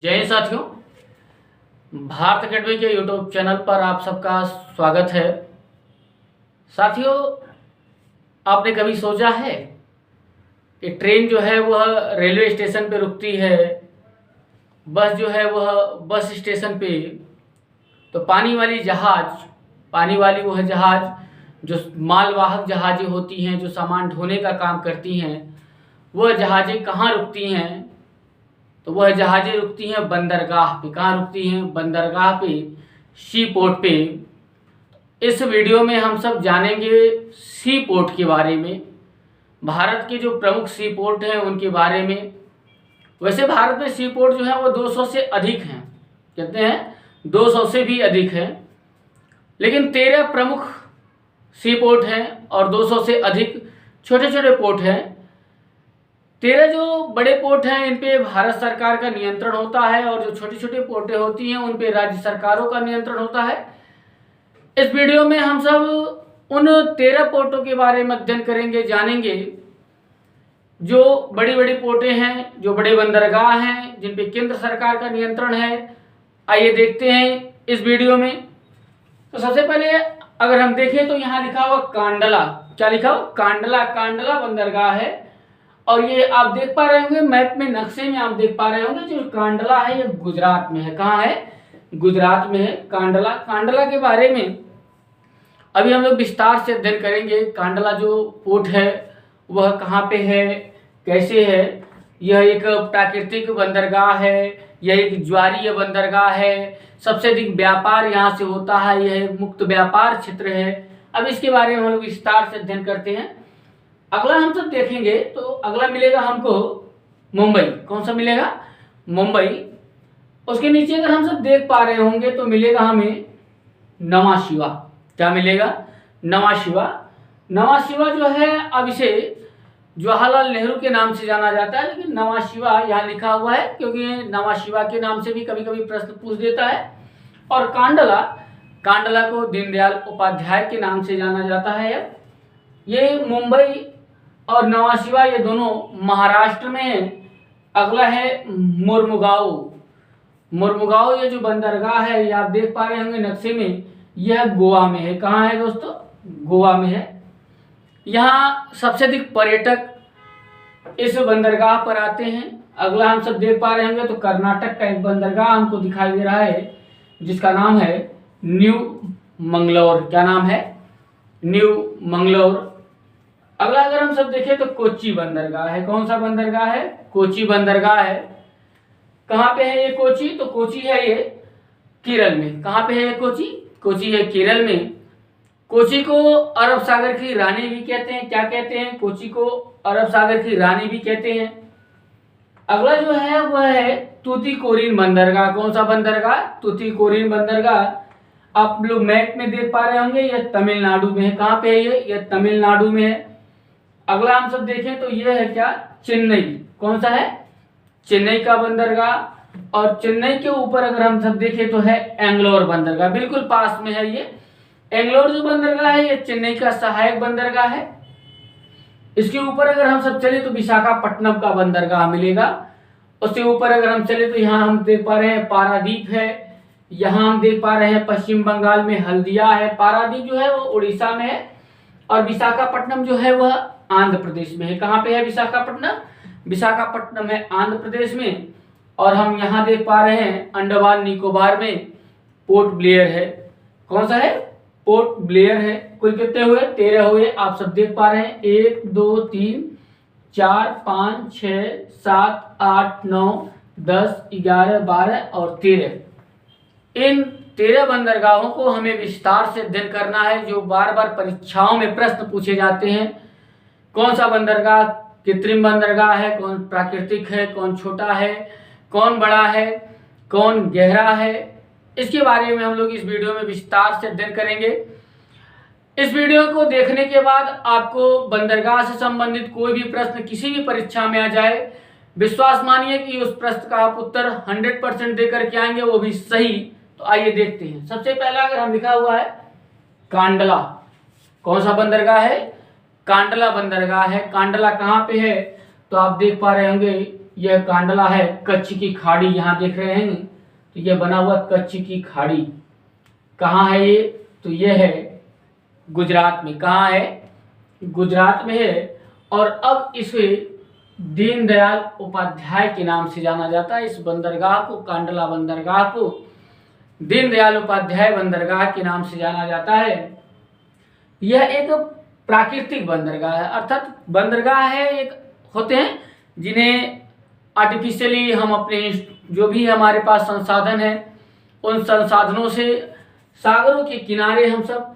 जय हिंद साथियों। भारत अकेडमी के यूट्यूब चैनल पर आप सबका स्वागत है। साथियों, आपने कभी सोचा है कि ट्रेन जो है वह रेलवे स्टेशन पे रुकती है, बस जो है वह बस स्टेशन पे, तो पानी वाली वह जहाज़ जो मालवाहक जहाज़ें होती हैं, जो सामान ढोने का काम करती हैं, वह जहाज़ें कहाँ रुकती हैं? तो वह जहाज़ें रुकती हैं बंदरगाह पे। कहाँ रुकती हैं? बंदरगाह पे, सी पोर्ट पे। इस वीडियो में हम सब जानेंगे सी पोर्ट के बारे में, भारत के जो प्रमुख सी पोर्ट हैं उनके बारे में। वैसे भारत में सी पोर्ट जो है वो 200 से अधिक हैं, कहते हैं 200 से भी अधिक हैं, लेकिन 13 प्रमुख सी पोर्ट हैं और 200 से अधिक छोटे छोटे पोर्ट हैं। 13 जो बड़े पोर्ट हैं इन पे भारत सरकार का नियंत्रण होता है, और जो छोटी छोटी पोर्टें होती हैं उन पे राज्य सरकारों का नियंत्रण होता है। इस वीडियो में हम सब उन 13 पोर्टों के बारे में अध्ययन करेंगे, जानेंगे जो बड़ी बड़ी पोर्टें हैं, जो बड़े बंदरगाह हैं, जिन पे केंद्र सरकार का नियंत्रण है। आइए देखते हैं इस वीडियो में। तो सबसे पहले अगर हम देखें तो यहाँ लिखा हुआ कांडला। क्या लिखा हुआ? कांडला। कांडला बंदरगाह है, और ये आप देख पा रहे होंगे मैप में, नक्शे में आप देख पा रहे होंगे जो कांडला है ये गुजरात में है। कहाँ है? गुजरात में है कांडला। कांडला के बारे में अभी हम लोग विस्तार से अध्ययन करेंगे। कांडला जो पोर्ट है वह कहाँ पे है, कैसे है। यह एक प्राकृतिक बंदरगाह है, यह एक ज्वारीय बंदरगाह है, सबसे अधिक व्यापार यहाँ से होता है, यह एक मुक्त व्यापार क्षेत्र है। अब इसके बारे में हम लोग विस्तार से अध्ययन करते हैं। अगला हम सब देखेंगे तो अगला मिलेगा हमको मुंबई। कौन सा मिलेगा? मुंबई। उसके नीचे अगर हम सब देख पा रहे होंगे तो मिलेगा हमें नवा शिवा। क्या मिलेगा? नवा शिवा। नवा शिवा जो है अब इसे जवाहरलाल नेहरू के नाम से जाना जाता है, लेकिन नवा शिवा यहाँ लिखा हुआ है क्योंकि नवा शिवा के नाम से भी कभी कभी प्रश्न पूछ देता है। और कांडला, कांडला को दीनदयाल उपाध्याय के नाम से जाना जाता है। ये मुंबई और नवा शिवा ये दोनों महाराष्ट्र में है। अगला है मुर्मुगाओ। मुर्मुगाओ ये जो बंदरगाह है ये आप देख पा रहे होंगे नक्शे में, यह गोवा में है। कहाँ है दोस्तों? गोवा में है। यहाँ सबसे अधिक पर्यटक इस बंदरगाह पर आते हैं। अगला हम सब देख पा रहे होंगे तो कर्नाटक का एक बंदरगाह हमको दिखाई दे रहा है जिसका नाम है न्यू मंगलोर। क्या नाम है? न्यू मंगलोर। अगला अगर हम सब देखें तो कोच्चि बंदरगाह है। कौन सा बंदरगाह है? कोच्चि बंदरगाह है। कहाँ पे है ये कोच्चि? तो कोच्चि है ये केरल में। कहाँ पे है ये कोच्चि? कोच्चि है केरल में। कोच्चि को अरब सागर की रानी भी कहते हैं। क्या कहते हैं? कोच्चि को अरब सागर की रानी भी कहते हैं। अगला जो है वह है तूतीकोरिन बंदरगाह। कौन सा बंदरगाह? तूतीकोरिन बंदरगाह। आप लोग मैप में देख पा रहे होंगे यह तमिलनाडु में है। कहाँ पे है ये? तमिलनाडु में है। अगला हम सब देखें तो यह है क्या? चेन्नई। कौन सा है? चेन्नई का बंदरगाह। और चेन्नई के ऊपर अगर हम सब देखें तो है एंगलोर बंदरगाह, बिल्कुल पास में है ये। एंगलोर जो बंदरगाह है ये चेन्नई का सहायक बंदरगाह है। इसके ऊपर अगर हम सब चले तो विशाखापट्टनम का बंदरगाह मिलेगा। उसके ऊपर अगर हम चले तो यहाँ हम देख पा रहे हैं पारादीप है। यहाँ हम देख पा रहे हैं पश्चिम बंगाल में हल्दिया है। पारादीप जो है वो उड़ीसा में है, और विशाखापट्टनम जो है वह आंध्र प्रदेश में है। कहाँ पे है विशाखापट्टनम? विशाखापट्टनम है आंध्र प्रदेश में। और हम यहाँ देख पा रहे हैं अंडमान निकोबार में पोर्ट ब्लेयर है। कौन सा है? पोर्ट ब्लेयर है। कुल कितने हुए? 13 हुए। आप सब देख पा रहे हैं 1 2 3 4 5 6 7 8 9 10 11 12 और 13। इन 13 बंदरगाहों को हमें विस्तार से अध्ययन करना है, जो बार बार परीक्षाओं में प्रश्न पूछे जाते हैं। कौन सा बंदरगाह कृत्रिम बंदरगाह है, कौन प्राकृतिक है, कौन छोटा है, कौन बड़ा है, कौन गहरा है, इसके बारे में हम लोग इस वीडियो में विस्तार से अध्ययन करेंगे। इस वीडियो को देखने के बाद आपको बंदरगाह से संबंधित कोई भी प्रश्न किसी भी परीक्षा में आ जाए, विश्वास मानिए कि उस प्रश्न का आप उत्तर 100% देकर के आएंगे, वो भी सही। तो आइए देखते हैं। सबसे पहला अगर हम लिखा हुआ है कांडला। कौन सा बंदरगाह है? कांडला बंदरगाह है। कांडला कहाँ पे है? तो आप देख पा रहे होंगे यह कांडला है, कच्छ की खाड़ी यहाँ देख रहे हैं, तो यह बना हुआ कच्छ की खाड़ी। कहाँ है ये? तो यह है गुजरात में। कहाँ है? गुजरात में है। और अब इसे दीनदयाल उपाध्याय के नाम से जाना जाता है। इस बंदरगाह को, कांडला बंदरगाह को दीनदयाल उपाध्याय बंदरगाह के नाम से जाना जाता है। यह एक प्राकृतिक बंदरगाह है, अर्थात बंदरगाह है एक होते हैं जिन्हें आर्टिफिशियली हम अपने जो भी हमारे पास संसाधन है उन संसाधनों से, सागरों के किनारे हम सब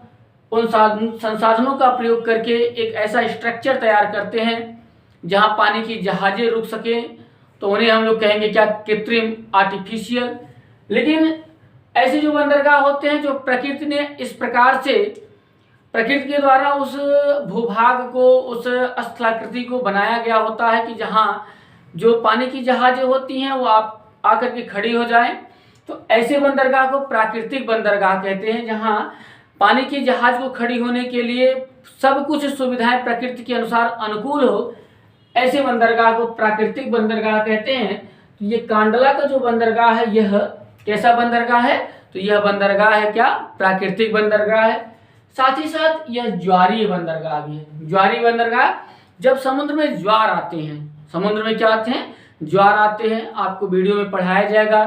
उन संसाधनों का प्रयोग करके एक ऐसा स्ट्रक्चर तैयार करते हैं जहां पानी की जहाजें रुक सकें, तो उन्हें हम लोग कहेंगे क्या? कृत्रिम, आर्टिफिशियल। लेकिन ऐसे जो बंदरगाह होते हैं जो प्रकृति ने इस प्रकार से, प्रकृति के द्वारा उस भूभाग को, उस स्थलाकृति को बनाया गया होता है कि जहां जो पानी की जहाजें होती हैं वो आप आकर के खड़ी हो जाएं, तो ऐसे बंदरगाह को प्राकृतिक बंदरगाह कहते हैं। जहां पानी की जहाज को खड़ी होने के लिए सब कुछ सुविधाएं प्रकृति के अनुसार अनुकूल हो, ऐसे बंदरगाह को प्राकृतिक बंदरगाह कहते हैं। तो ये कांडला का जो बंदरगाह है यह कैसा बंदरगाह है? तो यह बंदरगाह है क्या? प्राकृतिक बंदरगाह है। साथ ही साथ यह ज्वारीय बंदरगाह भी है। ज्वारीय बंदरगाह, जब समुद्र में ज्वार आते हैं, समुद्र में क्या आते हैं? ज्वार आते हैं। आपको वीडियो में पढ़ाया जाएगा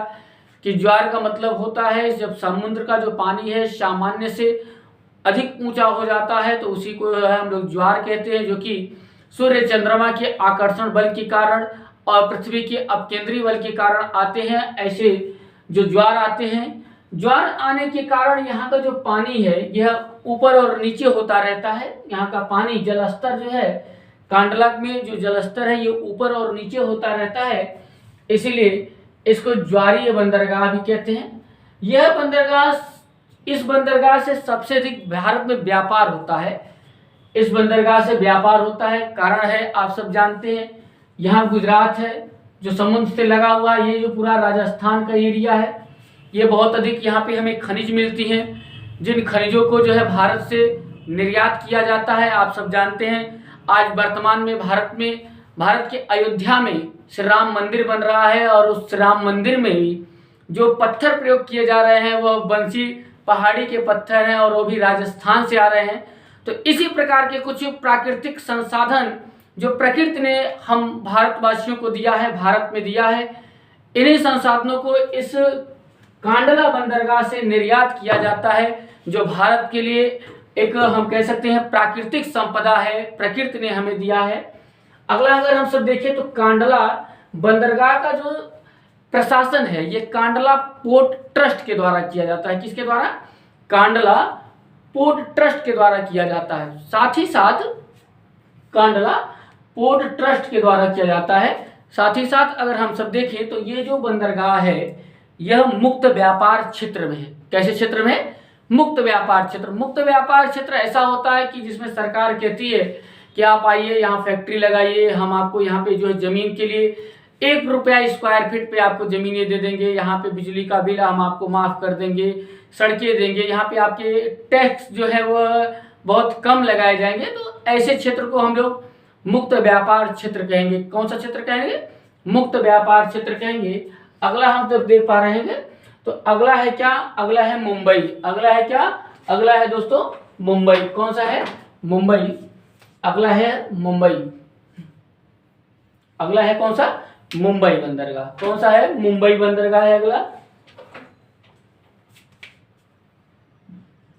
कि ज्वार का मतलब होता है जब समुद्र का जो पानी है सामान्य से अधिक ऊंचा हो जाता है, तो उसी को हम लोग ज्वार कहते हैं, जो कि सूर्य चंद्रमा के आकर्षण बल के कारण और पृथ्वी के अपकेंद्री बल के कारण आते हैं। ऐसे जो ज्वार आते हैं, ज्वार आने के कारण यहाँ का जो पानी है यह ऊपर और नीचे होता रहता है। यहाँ का पानी, जल स्तर जो है, कांडला में जो जल स्तर है ये ऊपर और नीचे होता रहता है, इसीलिए इसको ज्वारीय बंदरगाह भी कहते हैं। यह बंदरगाह, इस बंदरगाह से सबसे अधिक भारत में व्यापार होता है। इस बंदरगाह से व्यापार होता है, कारण है आप सब जानते हैं, यहाँ गुजरात है जो समुद्र से लगा हुआ है। ये जो पूरा राजस्थान का एरिया है ये बहुत अधिक, यहाँ पे हमें खनिज मिलती हैं, जिन खनिजों को जो है भारत से निर्यात किया जाता है। आप सब जानते हैं आज वर्तमान में भारत के अयोध्या में श्री राम मंदिर बन रहा है, और उस राम मंदिर में भी जो पत्थर प्रयोग किए जा रहे हैं वह बंसी पहाड़ी के पत्थर हैं, और वो भी राजस्थान से आ रहे हैं। तो इसी प्रकार के कुछ प्राकृतिक संसाधन जो प्रकृति ने हम भारतवासियों को दिया है, भारत में दिया है, इन्हीं संसाधनों को इस कांडला बंदरगाह से निर्यात किया जाता है, जो भारत के लिए एक हम कह सकते हैं प्राकृतिक संपदा है, प्रकृति ने हमें दिया है। अगला अगर हम सब देखें तो कांडला बंदरगाह का जो प्रशासन है ये कांडला पोर्ट ट्रस्ट के द्वारा किया जाता है। किसके द्वारा? कांडला पोर्ट ट्रस्ट के द्वारा किया जाता है। साथ ही साथ कांडला पोर्ट ट्रस्ट के द्वारा किया जाता है। साथ ही साथ अगर हम सब देखें तो ये जो बंदरगाह है यह मुक्त व्यापार क्षेत्र में है। कैसे क्षेत्र में? मुक्त व्यापार क्षेत्र। मुक्त व्यापार क्षेत्र ऐसा होता है कि जिसमें सरकार कहती है कि आप आइए, यहाँ फैक्ट्री लगाइए, हम आपको यहाँ पे जो है जमीन के लिए 1 रुपया स्क्वायर फीट पे आपको जमीनें दे देंगे, यहाँ पे बिजली का बिल हम आपको माफ कर देंगे, सड़कें देंगे, यहाँ पे आपके टैक्स जो है वह बहुत कम लगाए जाएंगे। तो ऐसे क्षेत्र को हम लोग मुक्त व्यापार क्षेत्र कहेंगे। कौन सा क्षेत्र कहेंगे? मुक्त व्यापार क्षेत्र कहेंगे। अगला हम जब देख पा रहे हैं तो अगला है क्या? अगला है मुंबई। अगला है क्या? अगला है दोस्तों मुंबई। कौन सा है? मुंबई। अगला है मुंबई। अगला है कौन सा? मुंबई बंदरगाह। कौन सा है? मुंबई बंदरगाह है अगला।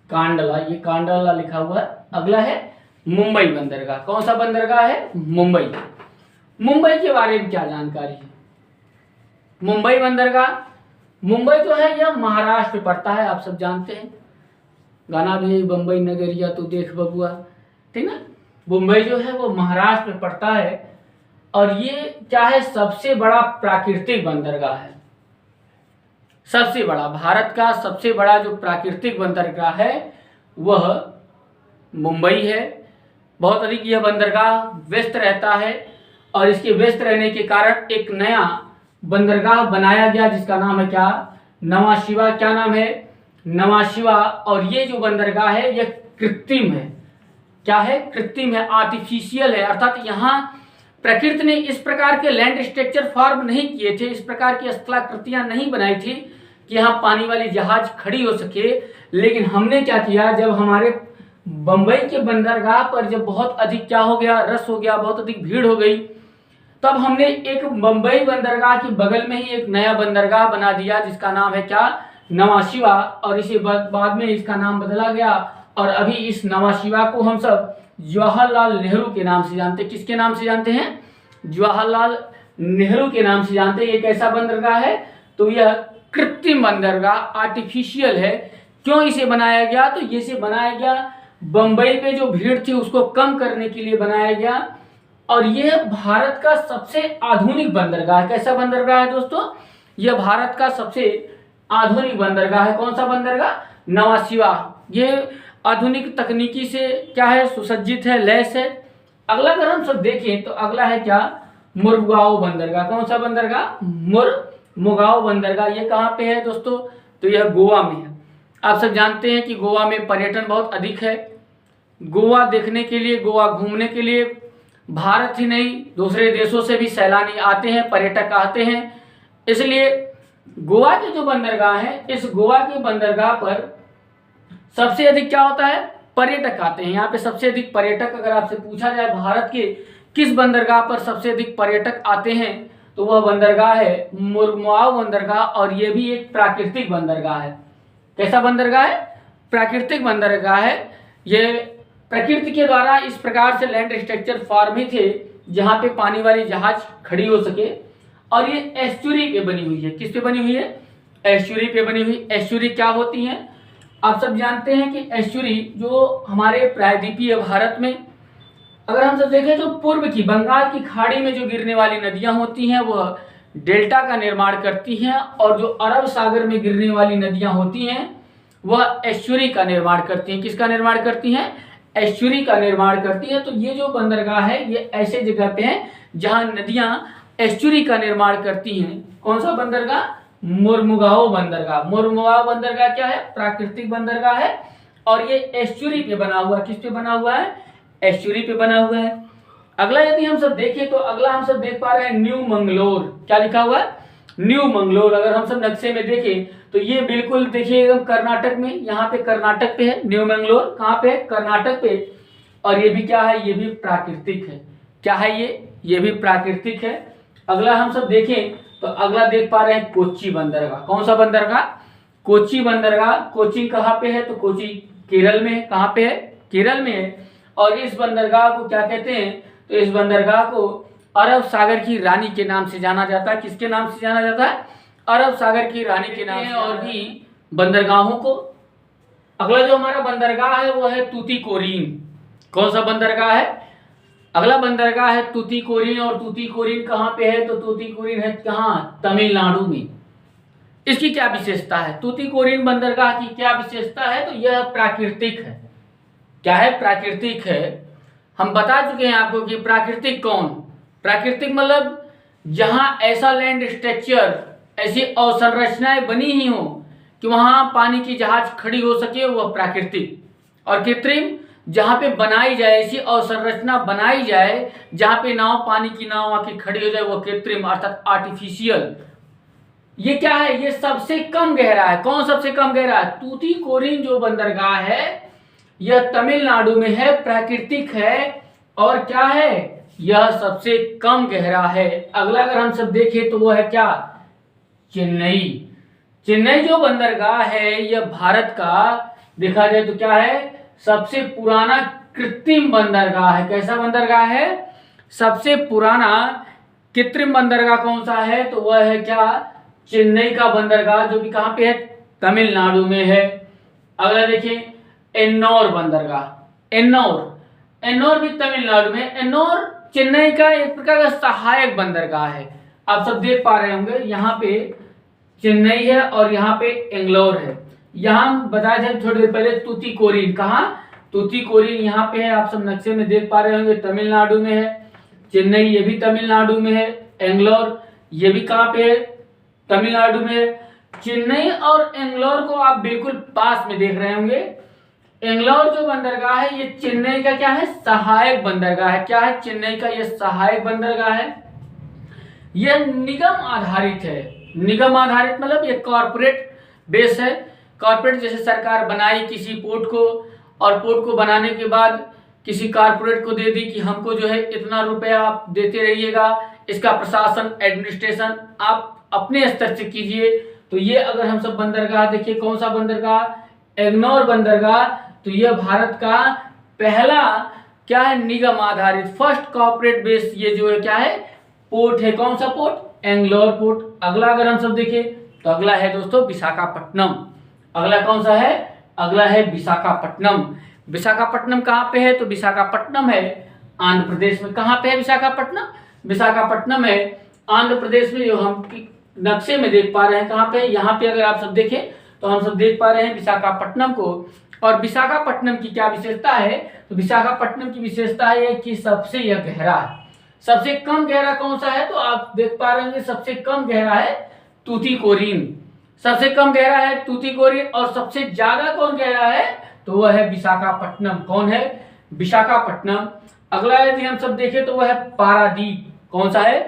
कांडला, ये कांडला लिखा हुआ है। अगला है मुंबई बंदरगाह। कौन सा बंदरगाह है? मुंबई। मुंबई के बारे में क्या जानकारी है? मुंबई बंदरगाह, मुंबई जो है यह महाराष्ट्र में पड़ता है, आप सब जानते हैं, गाना भी है बम्बई नगरिया तो देख बबुआ, ठीक ना। मुंबई जो है वो महाराष्ट्र में पड़ता है, और ये क्या है? सबसे बड़ा प्राकृतिक बंदरगाह है। सबसे बड़ा, भारत का सबसे बड़ा जो प्राकृतिक बंदरगाह है वह मुंबई है। बहुत अधिक यह बंदरगाह व्यस्त रहता है, और इसके व्यस्त रहने के कारण एक नया बंदरगाह बनाया गया जिसका नाम है क्या? नवा शिवा। क्या नाम है? नवा शिवा। और ये जो बंदरगाह है यह कृत्रिम है। क्या है? कृत्रिम है, आर्टिफिशियल है, अर्थात यहाँ प्रकृति ने इस प्रकार के लैंड स्ट्रक्चर फॉर्म नहीं किए थे, इस प्रकार की स्थलाकृतियां नहीं बनाई थी कि यहाँ पानी वाली जहाज खड़ी हो सके। लेकिन हमने क्या किया, जब हमारे बंबई के बंदरगाह पर जब बहुत अधिक क्या हो गया, रश हो गया, बहुत अधिक भीड़ हो गई, तब हमने एक बंबई बंदरगाह के बगल में ही एक नया बंदरगाह बना दिया जिसका नाम है क्या, नवाशिवा। और इसी बाद में इसका नाम बदला गया और अभी इस नवाशिवा को हम सब जवाहरलाल नेहरू के नाम से जानते हैं। किसके नाम से जानते हैं? जवाहरलाल नेहरू के नाम से जानते हैं। ये कैसा बंदरगाह है? तो यह कृत्रिम बंदरगाह, आर्टिफिशियल है। क्यों इसे बनाया गया? तो ये इसे बनाया गया बंबई पे जो भीड़ थी उसको कम करने के लिए बनाया गया। और यह भारत का सबसे आधुनिक बंदरगाह है। कैसा बंदरगाह है दोस्तों? यह भारत का सबसे आधुनिक बंदरगाह है। कौन सा बंदरगाह? नवाशिवा। ये आधुनिक तकनीकी से क्या है, सुसज्जित है, लैस है। अगला अगर हम सब देखें तो अगला है क्या, मुरमुगाओ बंदरगाह। कौन सा बंदरगाह? मुरमुगाओ बंदरगाह। ये कहाँ पे है दोस्तों? तो यह गोवा में है। आप सब जानते हैं कि गोवा में पर्यटन बहुत अधिक है। गोवा देखने के लिए, गोवा घूमने के लिए भारत ही नहीं दूसरे देशों से भी सैलानी आते हैं, पर्यटक आते हैं। इसलिए गोवा के जो बंदरगाह है, इस गोवा के बंदरगाह पर सबसे अधिक क्या होता है, पर्यटक आते हैं। यहाँ पे सबसे अधिक पर्यटक, अगर आपसे पूछा जाए भारत के किस बंदरगाह पर सबसे अधिक पर्यटक आते हैं, तो वह बंदरगाह है मुरमुगाओ बंदरगाह। और ये भी एक प्राकृतिक बंदरगाह है। कैसा बंदरगाह है? प्राकृतिक बंदरगाह है। ये प्रकृति के द्वारा इस प्रकार से लैंड स्ट्रक्चर फॉर्म ही थे जहाँ पे पानी वाली जहाज खड़ी हो सके। और ये एस्चुरी पे बनी हुई है। किस पे बनी हुई है? एस्चुरी पे बनी हुई। एस्चुरी क्या होती है? आप सब जानते हैं कि एस्चुरी जो हमारे प्रायद्वीपीय भारत में, अगर हम सब देखें तो पूर्व की बंगाल की खाड़ी में जो गिरने वाली नदियां होती हैं वह डेल्टा का निर्माण करती हैं, और जो अरब सागर में गिरने वाली नदियां होती हैं वह एस्चुरी का निर्माण करती हैं। किसका निर्माण करती हैं? एस्चुरी का निर्माण करती है। तो ये जो बंदरगाह है ये ऐसे जगह पे है जहां नदियां एस्चुरी का निर्माण करती हैं। कौन सा बंदरगाह? मुरमुगाओ बंदरगाह। मुरमुगाओ बंदरगाह क्या है? प्राकृतिक बंदरगाह है और ये एस्चुरी पे बना हुआ है। किस पे बना हुआ है? एस्चुरी पे बना हुआ है। अगला यदि हम सब देखें तो अगला हम सब देख पा रहे हैं न्यू मंगलोर। क्या लिखा हुआ है? न्यू मंगलोर। अगर हम सब नक्शे में देखें तो ये बिल्कुल देखिए एकदम कर्नाटक में, यहाँ पे कर्नाटक पे है न्यू मंगलोर। कहाँ पे? कर्नाटक पे। और ये भी क्या है? ये भी प्राकृतिक है। क्या है ये भी प्राकृतिक है। अगला हम सब देखें तो अगला देख पा रहे हैं कोच्चि बंदरगाह। कौन सा बंदरगाह? कोच्चि बंदरगाह। कोच्चि कहाँ पे है? तो कोच्चि केरल में है। कहाँ पे है? केरल में है। और इस बंदरगाह को क्या कहते हैं? तो इस बंदरगाह को अरब सागर की रानी के नाम से जाना जाता है। किसके नाम से जाना जाता है? अरब सागर की रानी के नाम से। और भी बंदरगाहों को, अगला जो हमारा बंदरगाह है वो है तूतीकोरिन। कौन सा बंदरगाह है? अगला बंदरगाह है तूतीकोरिन। और तूतीकोरिन कहाँ पे है? तो तूतीकोरिन है कहाँ? तमिलनाडु में। इसकी क्या विशेषता है? तूतीकोरिन बंदरगाह की क्या विशेषता है? तो यह प्राकृतिक है। क्या है? प्राकृतिक है। हम बता चुके हैं आपको कि प्राकृतिक कौन? प्राकृतिक मतलब जहां ऐसा लैंड स्ट्रक्चर, ऐसी अवसंरचनाएं बनी ही हो कि वहां पानी की जहाज खड़ी हो सके, वह प्राकृतिक। और कृत्रिम, जहां पे बनाई जाए, ऐसी अवसंरचना बनाई जाए जहां पे नाव, पानी की नाव आके खड़ी हो जाए, वह कृत्रिम अर्थात आर्टिफिशियल। ये क्या है? ये सबसे कम गहरा है। कौन सबसे कम गहरा है? तूतीकोरिन जो बंदरगाह है यह तमिलनाडु में है, प्राकृतिक है और क्या है? यह सबसे कम गहरा है। अगला अगर हम सब देखें तो वो है क्या? चेन्नई। चेन्नई जो बंदरगाह है यह भारत का, देखा जाए तो क्या है? सबसे पुराना कृत्रिम बंदरगाह है। कैसा बंदरगाह है? सबसे पुराना कृत्रिम बंदरगाह कौन सा है? तो वह है क्या? चेन्नई का बंदरगाह, जो कि कहाँ पे है? तमिलनाडु में है। अगला देखिए एन्नौर बंदरगाह। एन्नौर भी तमिलनाडु में। एन्नौर चेन्नई का एक प्रकार का सहायक बंदरगाह है। आप सब देख पा रहे होंगे यहाँ पे चेन्नई है और यहाँ पे एंगलोर है। यहाँ बताया जाए थोड़ी देर पहले तूतीकोरिन। कहाँ? तूतीकोरिन यहाँ पे है। आप सब नक्शे में देख पा रहे होंगे तमिलनाडु में है। चेन्नई ये भी तमिलनाडु में है। एंगलोर ये भी कहाँ पे है? तमिलनाडु में है। चेन्नई और एंगलोर को आप बिल्कुल पास में देख रहे होंगे। एंगलोर जो बंदरगाह है ये चेन्नई का क्या है, सहायक बंदरगाह है। क्या है, चेन्नई का ये सहायक बंदरगाह है। यह निगम आधारित है। निगम आधारित मतलब ये कॉर्पोरेट बेस है। कॉर्पोरेट जैसे सरकार बनाई किसी पोर्ट को, और पोर्ट को बनाने के बाद किसी कॉर्पोरेट को दे दी कि हमको जो है इतना रुपया आप देते रहिएगा, इसका प्रशासन एडमिनिस्ट्रेशन आप अपने स्तर से कीजिए। तो ये अगर हम सब बंदरगाह देखिए, कौन सा बंदरगाह, एग्नोर बंदरगाह, तो यह भारत का पहला क्या है, निगम आधारित फर्स्ट कॉर्पोरेट बेस ये जो है क्या है, पोर्ट है। कौन सा पोर्ट, एंगलोर पोर्ट। अगला अगर हम सब देखें तो अगला है दोस्तों विशाखापट्टनम। अगला कौन सा है, अगला है विशाखापट्टनम। विशाखापट्टनम कहाँ पे है, तो विशाखापट्टनम है आंध्र प्रदेश में। कहाँ पे है विशाखापट्टनम, विशाखापट्टनम है आंध्र प्रदेश में। जो हम नक्शे में देख पा रहे हैं कहाँ पे, यहाँ पे अगर आप सब देखें तो हम सब देख पा रहे हैं विशाखापट्टनम को। और विशाखापट्टनम की क्या विशेषता है, तो विशाखापट्टनम की विशेषता है कि सबसे यह गहरा है। सबसे कम गहरा कौन सा है, तो आप देख पा रहे हैं सबसे कम गहरा है तूतीकोरिन। सबसे कम गहरा है तूतीकोरिन। और सबसे ज्यादा कौन गहरा है, तो वह है विशाखापट्टनम। कौन है, विशाखापट्टनम। अगला यदि हम सब देखें तो वह है पारादीप। कौन सा है,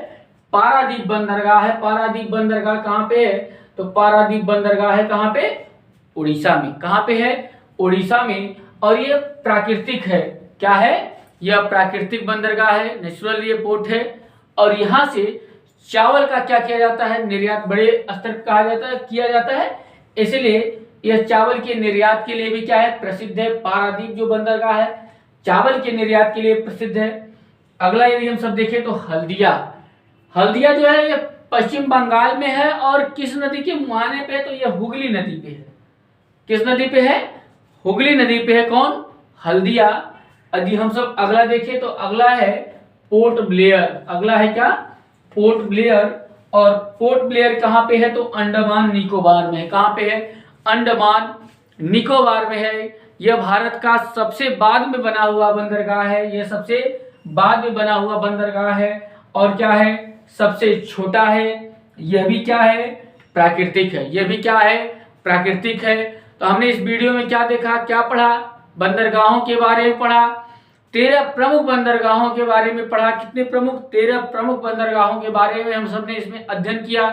पारादीप बंदरगाह है। पारादीप बंदरगाह कहाँ पे है, तो पारादीप बंदरगाह है कहाँ पे, उड़ीसा में। कहाँ पे है, उड़ीसा में। और ये प्राकृतिक है। क्या है, यह प्राकृतिक बंदरगाह है, नेचुरल ये पोर्ट है। और यहाँ से चावल का क्या किया जाता है, निर्यात बड़े स्तर पर कहा जाता है, किया जाता है। इसलिए यह चावल के निर्यात के लिए भी क्या है, प्रसिद्ध है। पारादीप जो बंदरगाह है चावल के निर्यात के लिए प्रसिद्ध है। अगला यदि हम सब देखें तो हल्दिया। हल्दिया जो है ये पश्चिम बंगाल में है। और किस नदी के मुहाने पे है, तो यह हुगली नदी पे है। किस नदी पे है, हुगली नदी पे है कौन, हल्दिया। यदि हम सब अगला देखें तो अगला है पोर्ट ब्लेयर। अगला है क्या, पोर्ट ब्लेयर। और पोर्ट ब्लेयर कहाँ पे है, तो अंडमान निकोबार में है। कहाँ पे है, अंडमान निकोबार में है। यह भारत का सबसे बाद में बना हुआ बंदरगाह है। यह सबसे बाद में बना हुआ बंदरगाह है। और क्या है, सबसे छोटा है। यह भी क्या है, प्राकृतिक है। यह भी क्या है, प्राकृतिक है। तो हमने इस वीडियो में क्या देखा, क्या पढ़ा, बंदरगाहों के बारे में पढ़ा। 13 प्रमुख बंदरगाहों के बारे में पढ़ा। कितने प्रमुख, 13 प्रमुख बंदरगाहों के बारे में हम सबने इसमें अध्ययन किया।